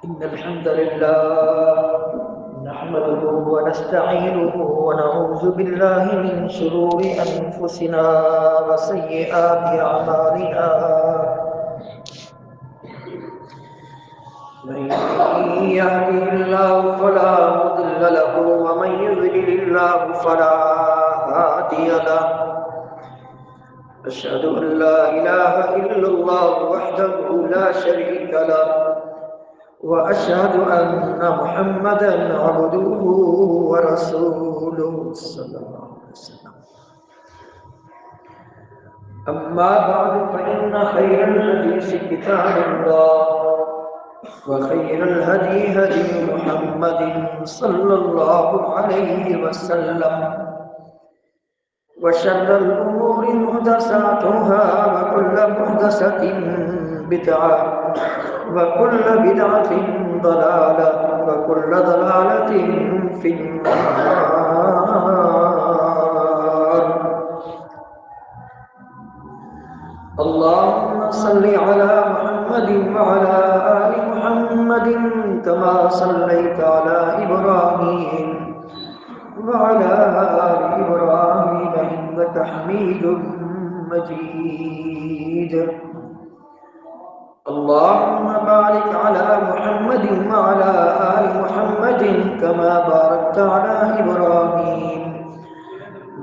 إن الحمد لله نحمده ونستعينه ونعوذ بالله من شرور أنفسنا وسيئات أعمالنا. من يهده الله فلا مضل له ومن يضلل الله فلا هادي له. أشهد أن لا إله إلا الله وحده لا شريك له وأشهد أن محمدًا عبده ورسوله صلى الله عليه وسلم. أما بعد فإن خير الحديث كتاب الله وخير الهدي هدي محمد صلى الله عليه وسلم وشر الأمور محدثاتها وكل محدثة بدعة وكل بدعة ضلالة وكل ضلالة في النار. اللهم صل على محمد وعلى آل محمد كما صليت على إبراهيم وعلى آل إبراهيم إنك حميد مجيد. اللهم بارك على محمد وعلى آل محمد كما باركت على إبراهيم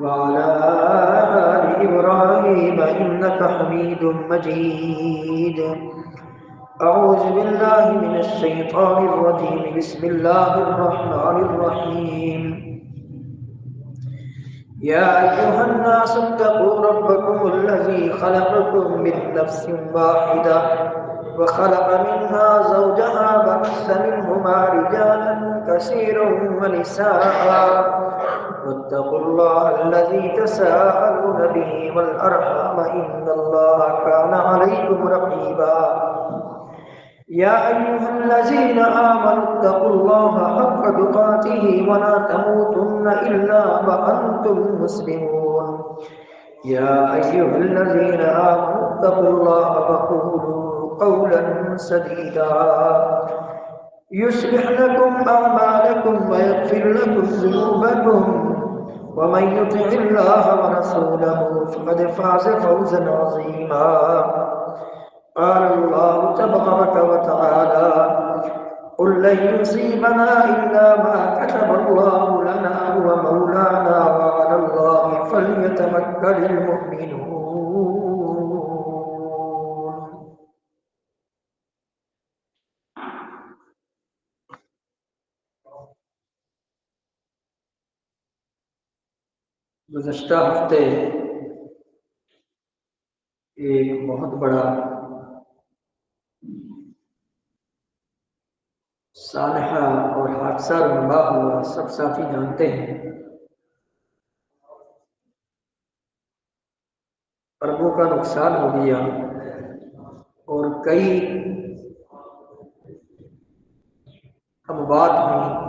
وعلى آل إبراهيم إنك حميد مجيد. أعوذ بالله من الشيطان الرجيم. بسم الله الرحمن الرحيم. يا أيها الناس اتقوا ربكم الذي خلقكم من نفس واحدة وخلق منها زوجها وبث منهما رجالا كثيرا ونساء واتقوا الله الذي تساءلون به والأرحام إن الله كان عليكم رقيبا. يا أيها الذين آمنوا اتقوا الله حق تقاته ولا تموتن إلا وأنتم مسلمون. يا أيها الذين آمنوا اتقوا الله وقولوا قولا سديدا يصلح لكم أعمالكم ويغفر لكم ذنوبكم ومن يطع الله ورسوله فقد فاز فوزا عظيما. قال الله تبارك وتعالى قل لن يصيبنا إلا ما كتب الله لنا هو مولانا وعلى الله فليتوكل المؤمنون. گزشتہ ہفتے ایک بہت بڑا سانحہ اور حادثہ رونما ہوا، سب ساتھی جانتے ہیں۔ اربوں کا نقصان ہو گیا اور کئی اموات ہوئی۔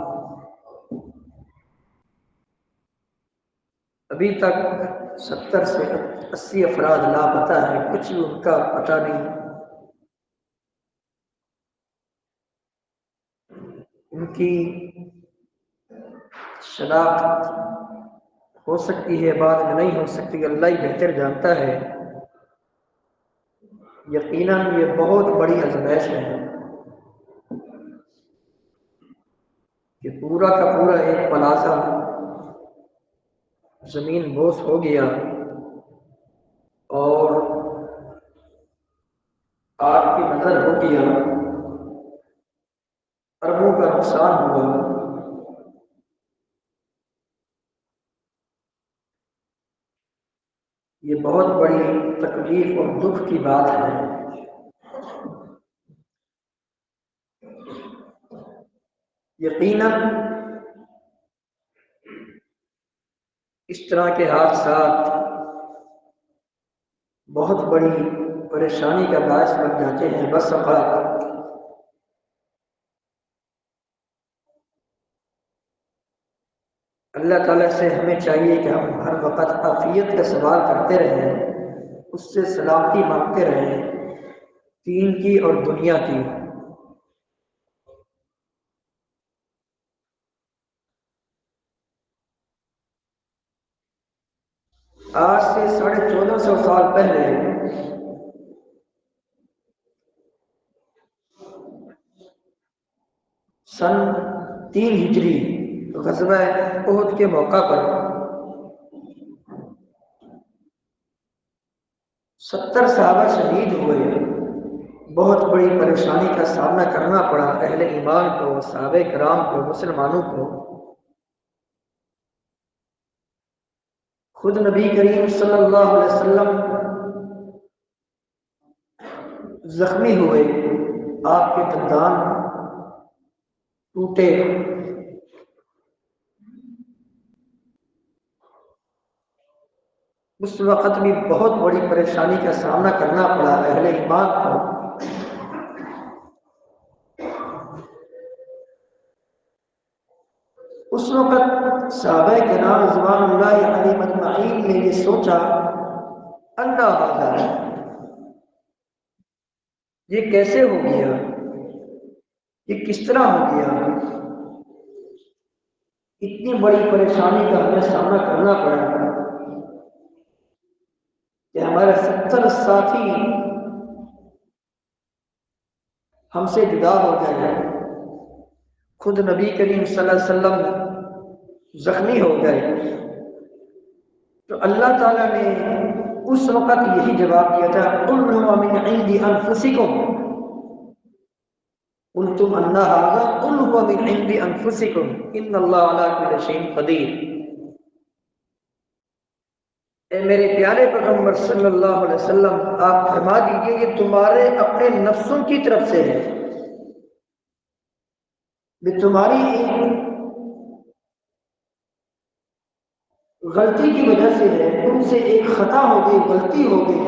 ابھی تک 70 سے 80 افراد لاپتہ ہیں، کچھ بھی ان کا پتہ نہیں۔ ان کی شناخت ہو سکتی ہے، بعد میں نہیں ہو سکتی، اللہ ہی بہتر جانتا ہے۔ یقیناً یہ بہت بڑی آزمائش ہے کہ پورا کا پورا ایک پلازہ زمین بوس ہو گیا اور آگ کی نظر ہو گیا، اربوں کا نقصان ہوا۔ یہ بہت بڑی تکلیف اور دکھ کی بات ہے۔ یقیناً اس طرح کے حادثات بہت بڑی پریشانی کا باعث بن جاتے ہیں۔ بس اللہ تعالیٰ سے ہمیں چاہیے کہ ہم ہر وقت عافیت کا سوال کرتے رہیں، اس سے سلامتی مانگتے رہیں، دین کی اور دنیا کی۔ آج سے 1450 سال پہلے سن 3 ہجری غزوہ احد کے موقع پر 70 صحابہ شہید ہوئے۔ بہت بڑی پریشانی کا سامنا کرنا پڑا اہل ایمان کو، صحابہ کرام کو، مسلمانوں کو۔ خود نبی کریم صلی اللہ علیہ وسلم زخمی ہوئے، آپ کے دندان ٹوٹے۔ اس وقت بھی بہت بڑی پریشانی کا سامنا کرنا پڑا اہل ایمان کو۔ اس وقت صحابہ کرام رضوان اللہ علیہم اجمعین نے یہ سوچا انا ھذا، یہ کیسے ہو گیا، یہ کس طرح ہو گیا، اتنی بڑی پریشانی کا ہمیں سامنا کرنا پڑا کہ ہمارے 70 ساتھی ہم سے جدا ہو گئے، خود نبی کریم صلی اللہ علیہ وسلم زخمی ہو گئے۔ تو اللہ تعالیٰ نے اس وقت یہی جواب دیا تھا قل هو من عند انفسکم، قلتم ان ھذا قل هو من عند انفسکم ان اللہ علی کل شیء قدیر۔ اے میرے پیارے پیغمبر صلی اللہ علیہ وسلم، آپ فرما دیجئے یہ تمہارے اپنے نفسوں کی طرف سے ہے، یہ تمہاری غلطی کی وجہ سے ہے، تم سے ایک خطا ہو گئی، غلطی ہو گئی۔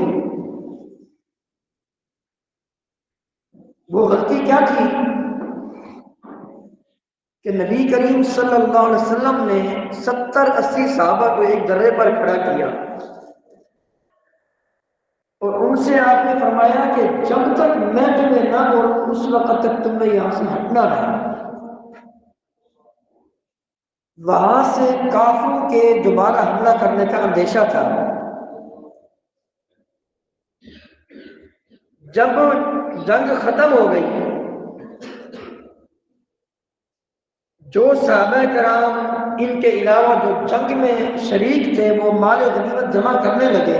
وہ غلطی کیا تھی کہ نبی کریم صلی اللہ علیہ وسلم نے 70-80 صحابہ کو ایک درے پر کھڑا کیا اور ان سے آپ نے فرمایا کہ جب تک میں تمہیں نہ بولوں اس وقت تک تم نے یہاں سے ہٹنا نہیں۔ وہاں سے کافروں کے دوبارہ حملہ کرنے کا اندیشہ تھا۔ جب جنگ ختم ہو گئی، جو صحابہ کرام ان کے علاوہ جو جنگ میں شریک تھے وہ مال غنیمت جمع کرنے لگے۔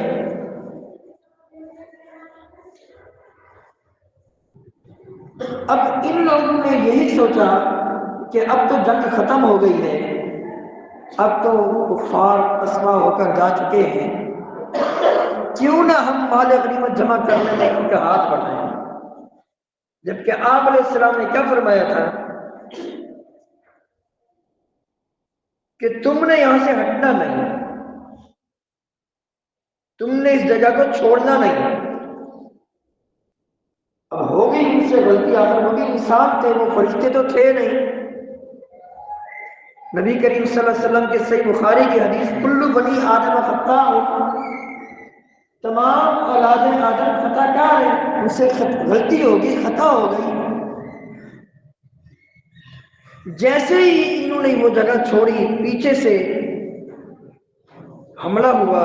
اب ان لوگوں نے یہی سوچا کہ اب تو جنگ ختم ہو گئی ہے، اب تو کفار اسوا ہو کر جا چکے ہیں، کیوں نہ ہم مال غنیمت جمع کرنے میں ان کا ہاتھ بڑھائیں۔ جبکہ آپ علیہ السلام نے کیا فرمایا تھا کہ تم نے یہاں سے ہٹنا نہیں، تم نے اس جگہ کو چھوڑنا نہیں۔ اب ہوگی ان سے غلطی، آخر ہوگی، انسان تھے، وہ فرشتے تو تھے نہیں۔ نبی کریم صلی اللہ علیہ وسلم کے صحیح بخاری کی حدیث کل بنی آدم خطاء، تمام اولاد آدم خطا کار ہیں، ان سے غلطی ہوگی، خطا ہو گئی۔ جیسے ہی انہوں نے وہ جگہ چھوڑی، پیچھے سے حملہ ہوا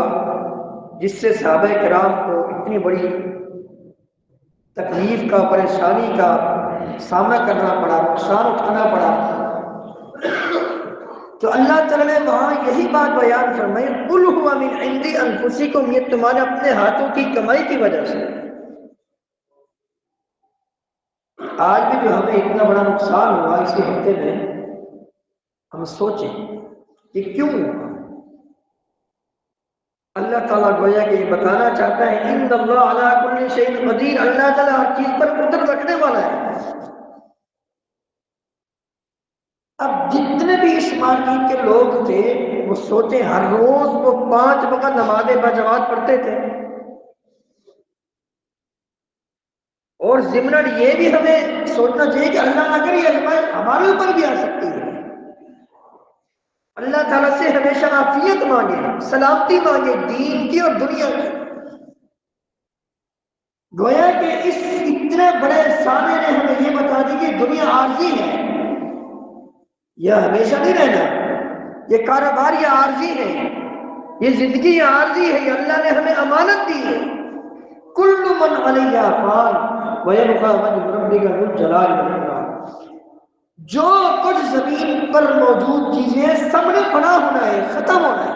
جس سے صحابہ کرام کو اتنی بڑی تکلیف کا، پریشانی کا سامنا کرنا پڑا، نقصان اٹھانا پڑا۔ تو اللہ تعالیٰ نے وہاں یہی بات بیان فرمائی قل هو من عند انفسکم، یہ تمہارے اپنے ہاتھوں کی کمائی کی وجہ سے۔ آج بھی جو ہمیں اتنا بڑا نقصان ہوا اسی ہفتے میں، ہم سوچیں کہ کیوں ہوا۔ اللہ تعالیٰ گویا کہ یہ بتانا چاہتا ہے ان اللہ علی کل شیء قدیر، اللہ تعالیٰ ہر چیز پر قدرت رکھنے والا ہے۔ اب جتنے بھی اس مارکیٹ کے لوگ تھے وہ سوچیں، ہر روز وہ 5 وقت نمازیں بجماعت پڑھتے تھے، اور ضمن یہ بھی ہمیں سوچنا چاہیے کہ اللہ نہ کرے یہ آزمائش ہمارے اوپر بھی آ سکتی ہے۔ اللہ تعالیٰ سے ہمیشہ عافیت مانگے، سلامتی مانگے، دین کی اور دنیا کی۔ گویا کہ اس اتنے بڑے سامنے نے ہمیں یہ بتا دی کہ دنیا عارضی ہے، یہ ہمیشہ نہیں رہنا، یہ کاروبار یہ عارضی ہے، یہ زندگی عارضی ہے، یہ اللہ نے ہمیں امانت دی ہے۔ کل من علیہا فان ویبقی وجہ ربک ذو الجلال والاکرام، جو کچھ زمین پر موجود چیزیں سب نے فنا ہونا ہے، ختم ہونا ہے۔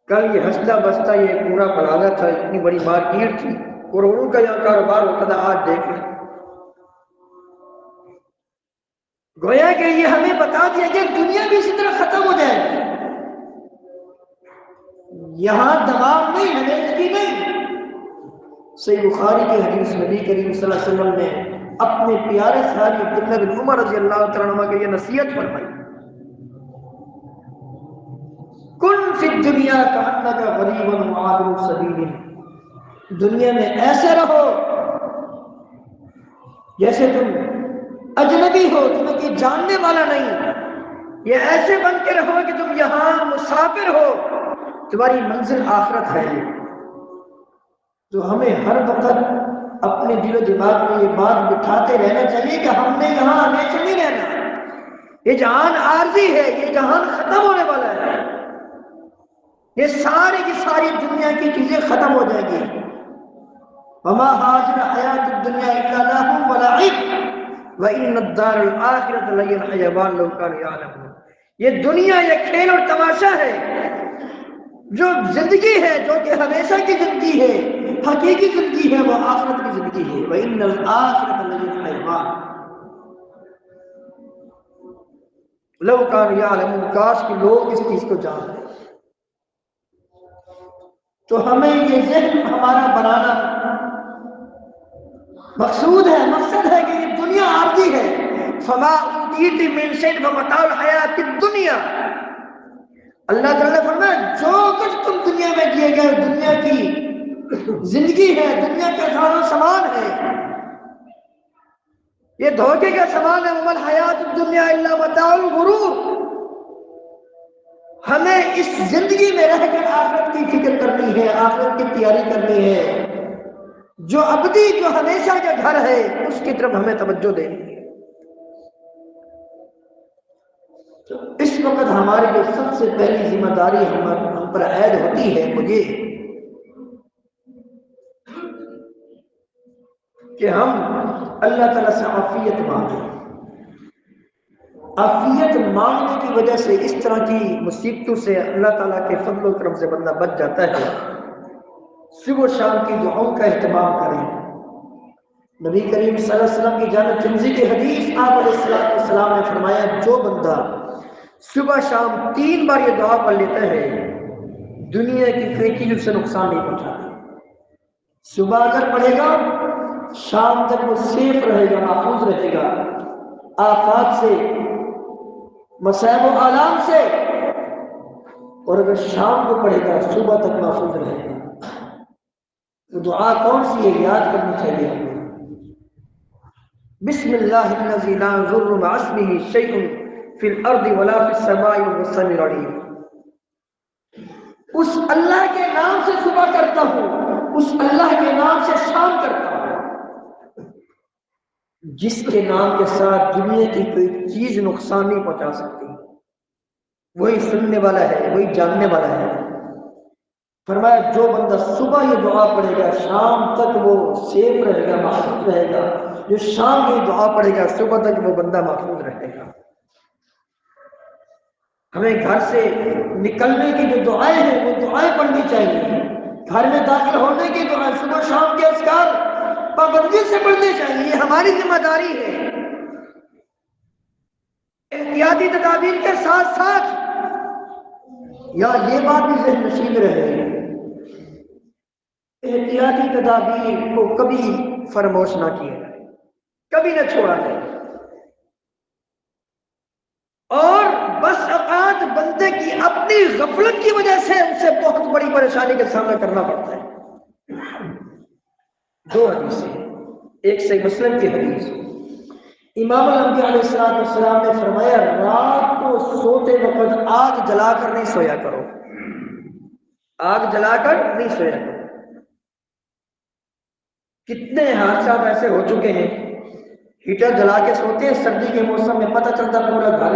کل یہ ہنستا بستا یہ پورا پلازہ تھا، اتنی بڑی مارکیٹ تھی، کروڑوں کا یہاں کاروبار ہوتا تھا، آج دیکھ لیں۔ گویا کہ یہ ہمیں بتا دیا کہ دنیا بھی اسی طرح ختم ہو جائے گی، یہاں دماغ نہیں، ہمیں اس کی نہیں۔ صحیح بخاری کی حدیث نبی کریم صلی اللہ علیہ وسلم نے اپنے پیارے صحابی عبداللہ بن عمر رضی اللہ تعالیٰ عنہ کے یہ نصیحت فرمائی، کن فی الدنیا کانک غریبا وعابر سبیل، دنیا میں ایسے رہو جیسے تم اجنبی ہو، تمہیں کوئی جاننے والا نہیں، یہ ایسے بن کے رہو کہ تم یہاں مسافر ہو، تمہاری منزل آخرت ہے۔ تو ہمیں ہر وقت اپنے دل و دماغ میں یہ بات بٹھاتے رہنا چاہیے کہ ہم نے یہاں ہمیشہ نہیں رہنا، یہ جہان عارضی ہے، یہ جہان ختم ہونے والا ہے، یہ ساری کی ساری دنیا کی چیزیں ختم ہو جائیں گی۔ وما هذه الحیات الدنیا الا لهو ولعب وان الدار الاخرة لهی الحیوان لو كانوا یعلمون، یہ دنیا یہ کھیل اور تماشا ہے، جو زندگی ہے جو کہ ہمیشہ کی زندگی ہے، حقیقی زندگی ہے، وہ آخرت کی زندگی ہے۔ وان الاخرة لهی الحیوان لو كانوا یعلمون، کاش کہ لوگ اس چیز کو جان لیں۔ تو ہمیں یہ ذہن ہمارا بنانا مقصود ہے، مقصد ہے کہ یہ دنیا عارضی ہے۔ فما اوتیت من شیء فمتاع الحیات الدنیا، اللہ تعالیٰ نے فرمایا جو کچھ تم دنیا میں دیے گئے دنیا کی زندگی ہے، دنیا کا سامان و سامان ہے، یہ دھوکے کا سامان ہے۔ وما الحیات الدنیا الا متاع الغرور، ہمیں اس زندگی میں رہ کر آخرت کی فکر کرنی ہے، آخرت کی تیاری کرنی ہے، جو ابدی جو ہمیشہ کا گھر ہے اس کی طرف ہمیں توجہ دینی ہے۔ تو اس وقت ہماری جو سب سے پہلی ذمہ داری ہم پر عائد ہوتی ہے وہ یہ کہ ہم اللہ تعالیٰ سے عافیت مانگیں۔ عافیت مانگنے کی وجہ سے اس طرح کی مصیبتوں سے اللہ تعالیٰ کے فضل و کرم سے بندہ بچ جاتا ہے۔ صبح و شام کی دعاؤں کا اہتمام کریں۔ نبی کریم صلی اللہ علیہ وسلم کی جامع ترمذی کی حدیث، آپ علیہ السلام نے فرمایا جو بندہ صبح شام 3 بار یہ دعا پڑھ لیتا ہے دنیا کی کوئی چیز اسے نقصان نہیں پہنچاتی۔ صبح اگر پڑھے گا شام تک وہ سیف رہے گا، محفوظ رہے گا آفات سے، مصائب و آلام سے، اور اگر شام کو پڑھے گا صبح تک محفوظ رہے گا۔ وہ دعا کون سی ہے یاد کرنی چاہیے ہمیں۔ بسم اللہ الذی لا یضر مع اسمہ شیء فی الارض ولا فی السماء وهو السمیع العلیم، اس اللہ کے نام سے صبح کرتا ہوں، اس اللہ کے نام سے شام کرتا ہوں، جس کے نام کے ساتھ دنیا کی کوئی چیز نقصان نہیں پہنچا سکتی، وہی سننے والا ہے، وہی جاننے والا ہے۔ فرمایا جو بندہ صبح یہ دعا پڑھے گا شام تک وہ سیف رہے گا، محفوظ رہے گا۔ جو شام یہ دعا پڑھے گا صبح تک وہ بندہ محفوظ رہے گا۔ ہمیں گھر سے نکلنے کی جو دعائیں ہیں وہ دعائیں پڑھنی چاہیے، گھر میں داخل ہونے کی دعائیں صبح شام کے اذکار پابندی سے پڑھنے چاہیے، یہ ہماری ذمہ داری ہے۔ احتیاطی تدابیر کے ساتھ ساتھ یا یہ بات بھی ذہن نشین رہے، احتیاطی تدابیر کو کبھی فراموش نہ کیا جائے، کبھی نہ چھوڑا جائے، اور بس اوقات بندے کی اپنی غفلت کی وجہ سے اسے بہت بڑی پریشانی کا سامنا کرنا پڑتا ہے۔ 2 حدیثیں، ایک صحیح مسلم کی حدیث، امام الانبیاء علیہ السلام نے فرمایا رات کو سوتے وقت آگ جلا کر نہیں سویا کرو، آگ جلا کر نہیں سویا کرو۔ کتنے حادثات ایسے ہو چکے ہیں، ہیٹر جلا کے سوتے ہیں سردی کے موسم میں، پتہ چلتا پورا گھر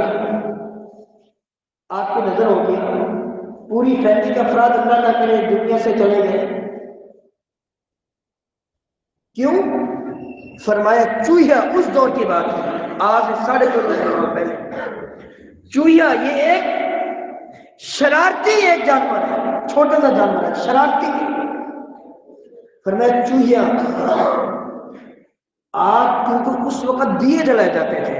آپ کی نظر ہوگی پوری فیملی کے افراد اللہ نہ کرے دنیا سے چلے گئے، کیوں؟ فرمایا چوہیا، اس دور کی بات ہے، آج سے 1450 سال پہلے، چوہیا یہ ایک شرارتی ایک جانور ہے، چھوٹا سا جانور ہے، شرارتی ہے۔ فرمایا چوہیا، آگ کیونکہ اس وقت دیے جلائے جاتے تھے،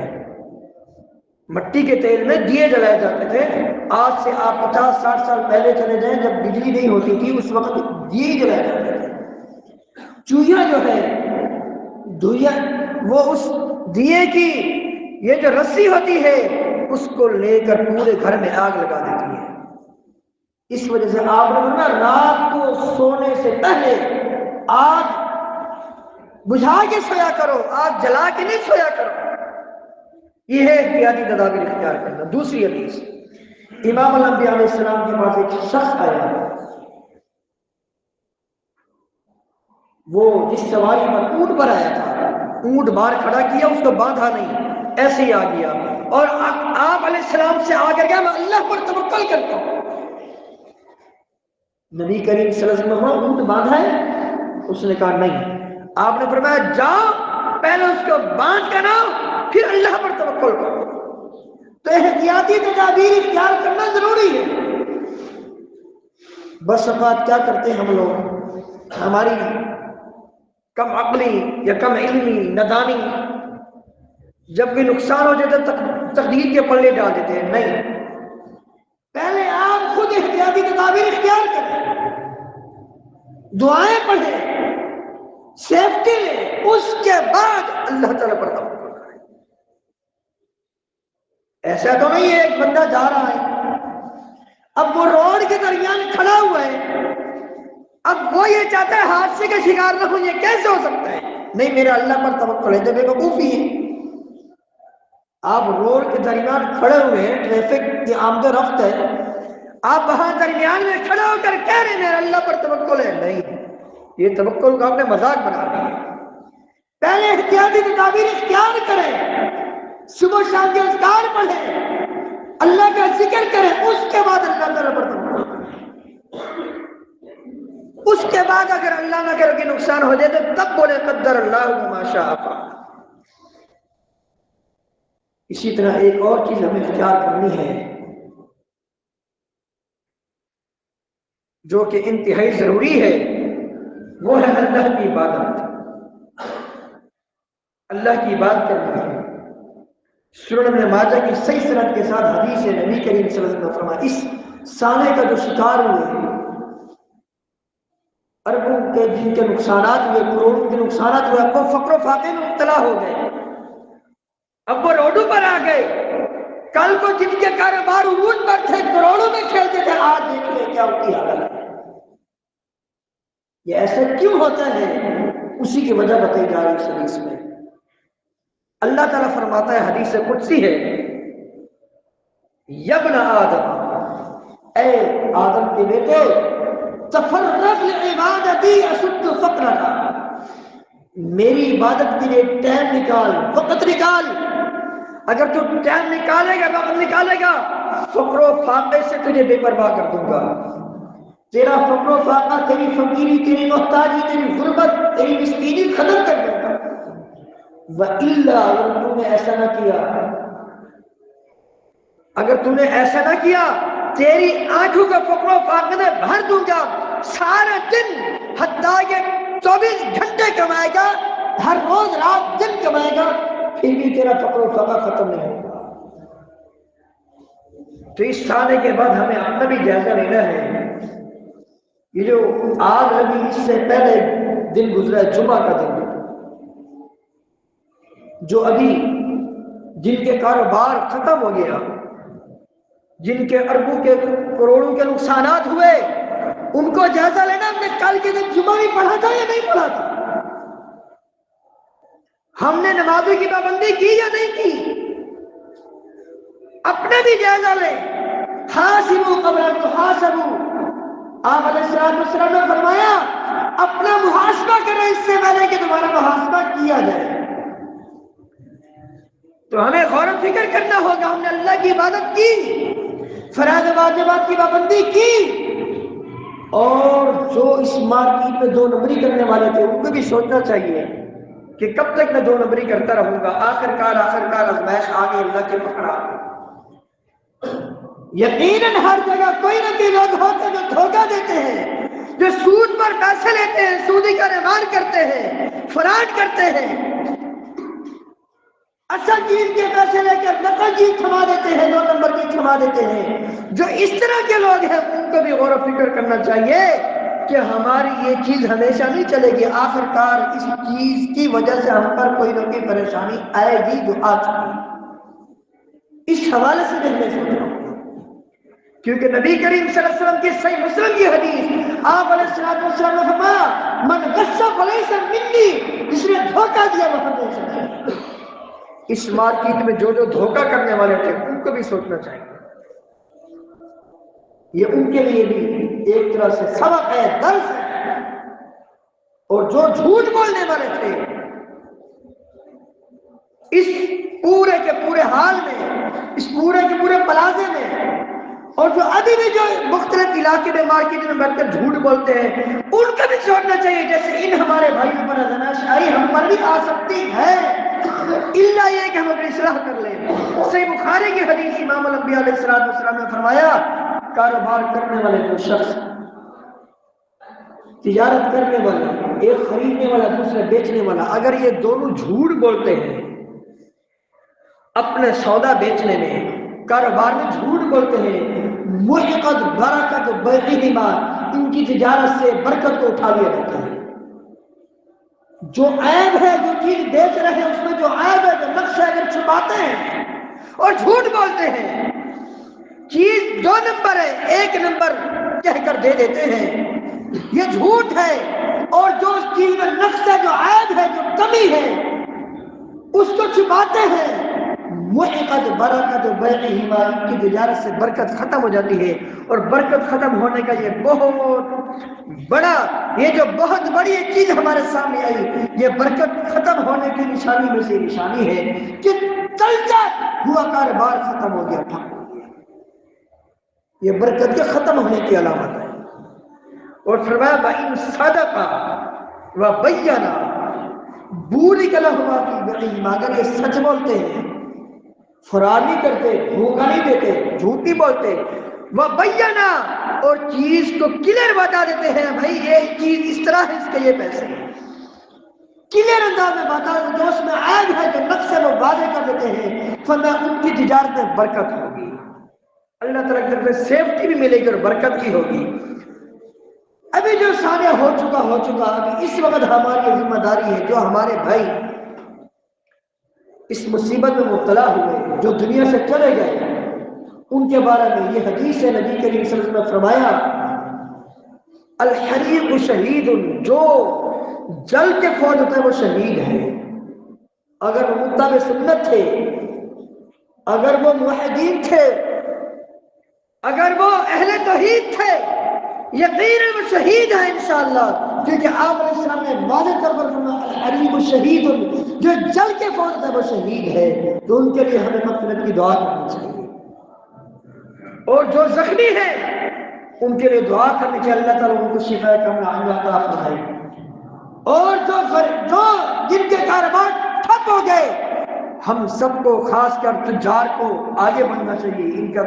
مٹی کے تیل میں دیے جلائے جاتے تھے، آج سے آپ 50-60 سال پہلے چلے جائیں جب بجلی نہیں ہوتی تھی اس وقت دیے جلائے جاتے تھے۔ چوہیا جو ہے دھویا، وہ اس دیے کی یہ جو رسی ہوتی ہے اس کو لے کر پورے گھر میں آگ لگا دیتی ہے۔ اس وجہ سے آپ نے فرمایا رات کو سونے سے پہلے آگ بجھا کے سویا کرو، آگ جلا کے نہیں سویا کرو۔ یہ ہے احتیاطی تدابیر اختیار کرنا۔ دوسری حدیث، امام الانبیاء علیہ السلام کے پاس ایک شخص آیا، وہ جس سواری پر اونٹ پر آیا تھا، اونٹ باہر کھڑا کیا، اس کو باندھا نہیں، ایسے ہی آ گیا، اور آپ علیہ السلام سے آ کر گیا میں اللہ پر توکل کرتا ہوں۔ نبی کریم صلی اللہ علیہ وسلم اونٹ باندھا ہے؟ اس نے کہا نہیں۔ آپ نے فرمایا جاؤ پہلے اس کو باندھ کر آؤ پھر اللہ پر توکل کرو۔ تو احتیاطی تدابیر اختیار کرنا ضروری ہے۔ بس اوقات کیا کرتے ہیں ہم لوگ، ہماری کم عقلی یا کم علمی ندانی، جب بھی نقصان ہو جاتا ہے تقدیر کے پلے ڈال دیتے ہیں۔ نہیں، پہلے آپ خود احتیاطی تدابیر اختیار کریں، دعائیں پڑھیں، سیفٹی لیں، اس کے بعد اللہ تعالیٰ پر توکل کریں۔ ایسا تو نہیں ہے ایک بندہ جا رہا ہے، اب وہ روڈ کے درمیان کھڑا ہوا ہے، اب وہ یہ چاہتا ہے حادثے کا شکار نہ ہو، یہ کیسے ہو سکتا ہے؟ نہیں، میرا اللہ پر توکل ہے، تو بے وقوفی ہے۔ آپ روڈ کے درمیان کھڑے ہوئے ہیں، ٹریفک کی آمد و رفت ہے، آپ وہاں درمیان میں کھڑے ہو کر کہہ رہے ہیں میرا اللہ پر توکل ہے، نہیں، یہ توکل کا آپ نے مذاق بنا دیا۔ پہلے احتیاطی تدابیر اختیار کریں، صبح شام کے اذکار پڑھیں، اللہ کا ذکر کریں، اس کے بعد اللہ تعالیٰ پر توکل کریں۔ اس کے بعد اگر اللہ نہ کرے کہ نقصان ہو جائے تو تب بولے قدر اللہ ما شاء فعل۔ اسی طرح ایک اور چیز ہمیں اختیار کرنی ہے جو کہ انتہائی ضروری ہے، وہ ہے اللہ کی عبادت۔ اللہ کی عبادت کرنی ہے۔ سنن ابن ماجہ کی صحیح سند کے ساتھ حدیث ہے، نبی کریم صلی اللہ علیہ وسلم نے فرمایا اس سانے کا جو شکار ہوئے، اربوں کے جن کے نقصانات ہوئے، کروڑوں کے نقصانات ہوئے، اب وہ فقر و فاقے میں مبتلا ہو گئے، اب وہ روڈوں پر آ گئے، کل کو جن کے کاروبار عروج پر تھے، کروڑوں میں کھیلتے تھے، آج دیکھ لیں کیا ان کی حالت ہے۔ یہ ایسا کیوں ہوتا ہے؟ اسی کی وجہ بتائی جا رہی ہے اس حدیث میں۔ اللہ تعالیٰ فرماتا ہے، حدیث قدسی ہے، یبن آدم، اے آدم کے بیٹے، تفرغ لعبادتی اشد فقرک، میری عبادت کے لیے ٹائم نکال، وقت نکال۔ اگر تو ٹائم نکالے گا، وقت نکالے گا، فقر و فاقے سے تجھے بے پرواہ کر دوں گا۔ تیرا فقر و فاقہ، تیری فقیری، تیری محتاجی، تیری غربت، تیری مسکینی ختم کر دوں گا۔ وَإِلَّا، اگر تم نے ایسا نہ کیا، اگر تم نے ایسا نہ کیا، تیری آنکھوں کا فقر و فاقے میں بھر دوں گا، سارا دن، حتیٰ کہ 24 گھنٹے کمائے گا، ہر روز رات دن کمائے گا، پھر بھی تیرا فقر و فاقہ ختم نہیں ہوگا۔ تو اس سالے کے بعد ہمیں اپنا بھی جائزہ لینا ہے۔ یہ جو آج ابھی اس سے پہلے دن گزرا ہے، جمعہ کا دن، جو ابھی جن کے کاروبار ختم ہو گیا، جن کے اربوں کے کروڑوں کے نقصانات ہوئے، ان کو جائزہ لینا، ہم نے کل کے دن جمعہ بھی پڑھا تھا یا نہیں پڑھا تھا؟ ہم نے نمازوں کی پابندی کی یا نہیں کی؟ اپنے بھی جائزہ لیں۔ حاسبوا قبل ان تحاسبوا، آپ علیہ السلام نے فرمایا اپنا محاسبہ کریں اس سے پہلے کہ تمہارا محاسبہ کیا جائے۔ تو ہمیں غور و فکر کرنا ہوگا، ہم نے اللہ کی عبادت کی، فرائض واجبات کی پابندی کی، اور جو اس مارکیٹ میں 2 نمبری کرنے والے تھے ان کو بھی سوچنا چاہیے کہ کب تک میں 2 نمبری کرتا رہوں گا، آخر کار آزمائش آگے اللہ کے پکڑا۔ یقیناً ہر جگہ کوئی نہ کوئی لوگ ہوتے جو دھوکہ دیتے ہیں، جو سود پر پیسے لیتے ہیں، سودی کاروبار کرتے ہیں، فراڈ کرتے ہیں، اصل چیز کے پیسے لے کر نقل چیز تھما دیتے ہیں، 2 نمبر کی تھما دیتے ہیں۔ جو اس طرح کے لوگ ہیں ان کو بھی غور و فکر کرنا چاہیے کہ ہماری یہ چیز ہمیشہ نہیں چلے گی، آخر کار اس چیز کی وجہ سے ہم پر کوئی نہ کوئی پریشانی آئے گی جو آ چکی۔ اس حوالے سے میں سوچ رہا ہوں، کیونکہ نبی کریم صلی اللہ علیہ وسلم کی صحیح مسلم کی حدیث، آپ علیہ السلام نے فرمایا من غش فلیس منی، جس نے دھوکہ دیا وہ ہم سے نہیں۔ اس مارکیٹ میں جو دھوکہ کرنے والے تھے ان کو بھی سوچنا چاہیے، یہ ان کے لیے بھی ایک طرح سے سبق ہے، درس ہے۔ اور جو جھوٹ بولنے والے تھے اس پورے کے پورے حال میں، اس پورے کے پورے پلازے میں، اور جو ابھی بھی جو مختلف علاقے میں مارکیٹ میں بیٹھ کر جھوٹ بولتے ہیں ان کو بھی سوچنا چاہیے، جیسے ان ہمارے بھائیوں پر آزمائش آئی ہم پر بھی آ سکتی ہے، اللہ یہ کہ ہم اپنی اصلاح کر لیں۔ صحیح بخاری کی حدیث، امام الانبیاء علیہ السلام نے فرمایا کاروبار کرنے والے جو شخص، تجارت کرنے والا، ایک خریدنے والا دوسرے بیچنے والا، اگر یہ دونوں جھوٹ بولتے ہیں اپنے سودا بیچنے میں، کاروبار میں جھوٹ بولتے ہیں، محقت برکت بیعہما، ان کی تجارت سے برکت کو اٹھا لیا جاتا ہے۔ جو عیب ہے، جو چیز بیچ رہے ہیں اس میں جو عیب ہے، جو نقص ہے، اگر چھپاتے ہیں اور جھوٹ بولتے ہیں، چیز 2 نمبر ہے 1 نمبر کہہ کر دے دیتے ہیں، یہ جھوٹ ہے۔ اور جو چیز میں نقص ہے، جو عیب ہے، جو کمی ہے، اس کو چھپاتے ہیں، محقت برکت بیعہما، ان کی تجارت سے برکت ختم ہو جاتی ہے۔ اور برکت ختم ہونے کا یہ بہت بڑا، یہ جو بہت بڑی ایک چیز ہمارے سامنے آئی، یہ برکت ختم ہونے کی نشانی میں سے نشانی ہے کہ چلتا ہوا کاروبار ختم ہو گیا، ٹھپ ہو گیا، یہ برکت کے ختم ہونے کی علامت ہے۔ اور فرمایا بَإِنْ صَدَقَ وَبَيَّنَ بُورِكَ لَهُمَا فِي بَيْعِهِمَا، اگر یہ سچ بولتے ہیں، فرار نہیں کرتے، دھوکہ نہیں دیتے، جھوٹ نہیں بولتے، وَبَيَّنَ، اور چیز کو کلیئر بتا دیتے ہیں، بھائی یہ چیز اس طرح ہے، اس کے یہ پیسے ہیں، کلیئر انداز میں بتا دیتے، جو اس میں عیب ہے، جو نقص ہے وہ واضح کر دیتے ہیں، فرمایا ان کی تجارت میں برکت ہوگی، اللہ تعالیٰ کی طرف سے سیفٹی بھی ملے گی اور برکت بھی ہوگی۔ ابھی جو سامنے ہو چکا ابھی اس وقت ہماری ذمہ داری ہے، جو ہمارے بھائی اس مصیبت میں مبتلا ہوئے، جو دنیا سے چلے گئے، ان کے بارے میں یہ حدیث ہے، نبی کریم صلی اللہ علیہ وسلم نے فرمایا الحریق شہید، جو جل کے فوت ہوتا ہے وہ شہید ہے۔ اگر وہ متبع سنت تھے، اگر وہ موحدین تھے، اگر وہ اہل توحید تھے، یقیناً وہ شہید ہے انشاءاللہ، کیونکہ آپ علیہ السلام نے واضح طور پر فرمایا الحریق شہید، جو جل کے فوت ہوتا ہے وہ شہید ہے، تو ان کے لیے ہمیں مغفرت کی دعا کرنی چاہیے، اور جو زخمی ہیں ان کے لیے دعا کرنی چاہیے، اللہ تعالیٰ ان کو شفا کاملہ عطا فرمائے۔ اور جو جن کے کاروبار ٹھپ ہو گئے، ہم سب کو خاص کر تجار کو آگے بڑھنا چاہیے، ان کا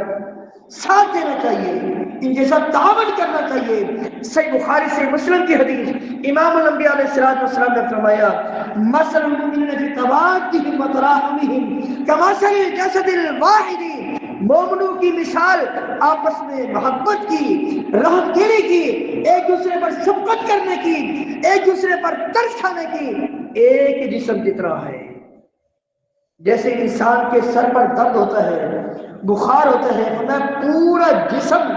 ساتھ دینا چاہیے، ان کے ساتھ تعاون کرنا چاہیے۔ صحیح بخاری سے مسلم کی حدیث، امام الانبیاء علیہ السلام نے فرمایا مثل المؤمنین فی توادہم وتراحمہم کمثل الجسد الواحد، مومنوں کی مثال آپس میں محبت کی، رحم دلی کی، ایک دوسرے پر شفقت کرنے کی، ایک دوسرے پر ترس کھانے کی، ایک جسم کی طرح ہے۔ جیسے انسان کے سر پر درد ہوتا ہے، بخار ہوتا ہے، فرمایا پورا جسم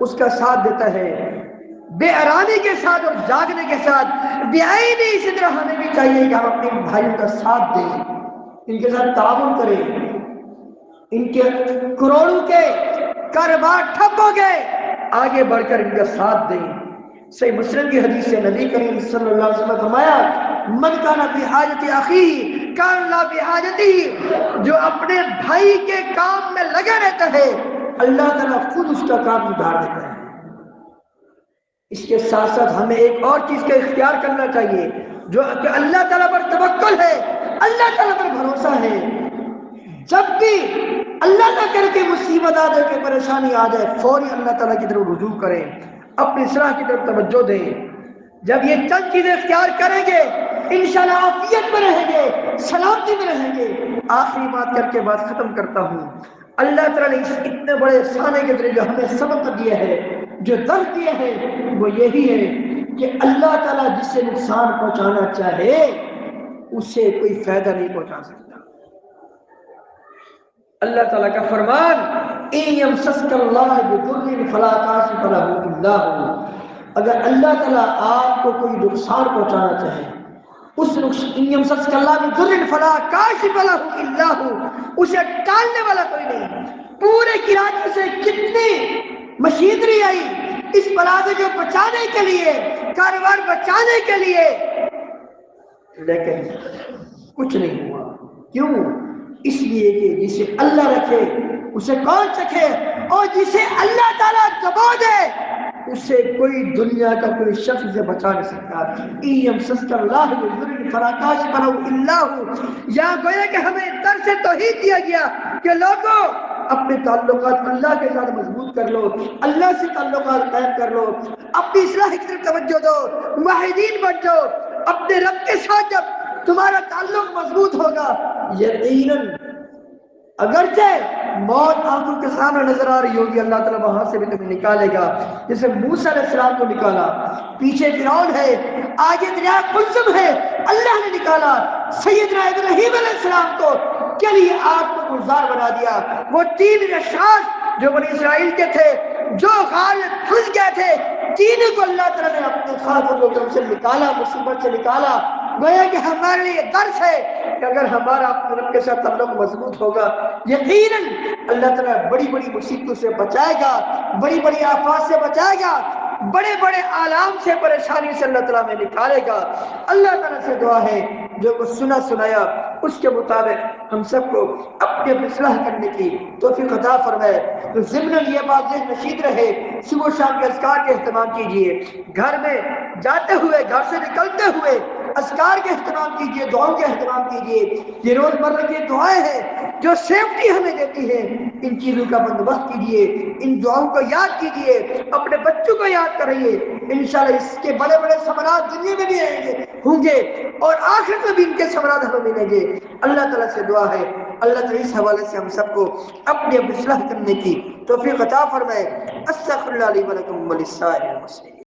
اس کا ساتھ دیتا ہے، بے آرامی کے ساتھ اور جاگنے کے ساتھ۔ بیائی اسی طرح ہمیں بھی چاہیے کہ ہم اپنے بھائیوں کا ساتھ دیں، ان کے ساتھ تعاون کریں، ان کے کروڑوں کے کاروبار ٹھپ ہو گئے، آگے بڑھ کر ان کا ساتھ دیں۔ صحیح مسلم کی حدیث سے نبی کریم صلی اللہ علیہ وسلم نے فرمایا من کان فی حاجت اخیہ کان اللہ فی حاجتہ، جو اپنے بھائی کے کام میں لگا رہتا ہے اللہ تعالیٰ خود اس کا کام سدھار دیتا ہے۔ اس کے ساتھ ساتھ ہمیں ایک اور چیز کا اختیار کرنا چاہیے، جو کہ اللہ تعالیٰ پر توکل ہے، اللہ تعالیٰ پر بھروسہ ہے۔ جب بھی اللہ نہ کر کے مصیبت آ جائے، کہ پریشانی آ جائے، فوری اللہ تعالیٰ کی طرف رجوع کریں، اپنی اصلاح کی طرف توجہ دیں۔ جب یہ چند چیزیں اختیار کریں گے، انشاءاللہ عافیت میں رہیں گے، سلامتی میں رہیں گے۔ آخری بات کر کے بات ختم کرتا ہوں۔ اللہ تعالیٰ نے اس اتنے بڑے افسانے کے ذریعے جو ہمیں سبق دیا ہے، جو درس دیا ہے، وہ یہی ہے کہ اللہ تعالیٰ جسے نقصان پہنچانا چاہے اسے کوئی فائدہ نہیں پہنچا سکتا۔ اللہ تعالیٰ کا فرمان اِن یمسسک اللہ بضر فلا کاشف لہ الا هو، اگر اللہ تعالیٰ آپ کو کوئی نقصان پہنچانا چاہے، اس ان یمسسک اللہ بضر فلا کاشف لہ الا هو، اسے ٹالنے والا کوئی نہیں۔ پورے کراچی سے کتنی مشینری آئی اس بلادے کو بچانے کے لیے، کاروبار بچانے کے لیے، لیکن کچھ نہیں ہوا۔ کیوں؟ اس لیے کہ جسے اللہ رکھے اسے کون چکھے، اور جسے اللہ تعالیٰ دبا دے اسے کوئی دنیا کا کوئی شخص سے بچا نہیں سکتا۔ اِن یمسسک اللہ بضر فلا کاشف لہ الا هو، یہاں گویا کہ ہمیں درس توحید دیا گیا کہ لوگوں اپنے تعلقات اللہ کے ساتھ مضبوط کر لو، اللہ سے تعلقات قائم کر لو، اپنی اصلاح کی طرف توجہ دو، موحدین بن جاؤ۔ اپنے رب کے ساتھ جب تمہارا تعلق مضبوط ہوگا، یقیناً اگرچہ موت آنکھوں کے سامنے نظر آ رہی ہوگی، اللہ تعالیٰ وہاں سے بھی تمہیں نکالے گا، جیسے موسیٰ علیہ السلام کو نکالا۔ پیچھے فرعون ہے، آگے دریا قلزم ہے، اللہ نے نکالا۔ سیدنا ابراہیم علیہ السلام کو کے لیے آگ کو گلزار بنا دیا۔ وہ 3 رشاش جو بنی اسرائیل کے تھے، جو غار میں پھنس گئے تھے، 3 کو اللہ تعالیٰ نے اپنے خاص حکم سے نکالا، مصیبت سے نکالا۔ گویا کہ ہمارے لیے درس ہے کہ اگر ہمارا اپنے رب کے ساتھ تعلق مضبوط ہوگا، یقیناً اللہ تعالیٰ بڑی بڑی مصیبتوں سے بچائے گا، بڑی بڑی آفات سے بچائے گا، بڑے بڑے آلام سے، پریشانی سے اللہ تعالیٰ میں نکالے گا۔ اللہ تعالیٰ سے دعا ہے جو کچھ سنا سنایا اس کے مطابق ہم سب کو اپنی اپنی اصلاح کرنے کی توفیق عطا فرمائے۔ تو ضمن یہ بات ذہن نشید رہے، صبح شام کے اذکار کے اہتمام کیجیے، گھر میں جاتے ہوئے، گھر سے نکلتے ہوئے اذکار کے اہتمام کیجیے، دعاؤں کے اہتمام کیجیے۔ یہ روزمرہ کی دعائیں ہیں جو سیفٹی ہمیں دیتی ہے، ان چیزوں کا بندوبست کیجیے، ان دعاؤں کو یاد کیجیے، اپنے بچوں کو یاد کریے۔ انشاءاللہ اس کے بڑے بڑے ثمرات دنیا میں بھی ہوں گے اور آخرت میں بھی ان کے ثمرات ہمیں ملیں گے۔ اللہ تعالیٰ سے دعا ہے اللہ تعالیٰ اس حوالے سے ہم سب کو اپنی اصلاح کرنے کی توفیق عطا فرمائے۔ استغفر اللہ لی ولکم ولسائر المسلمین۔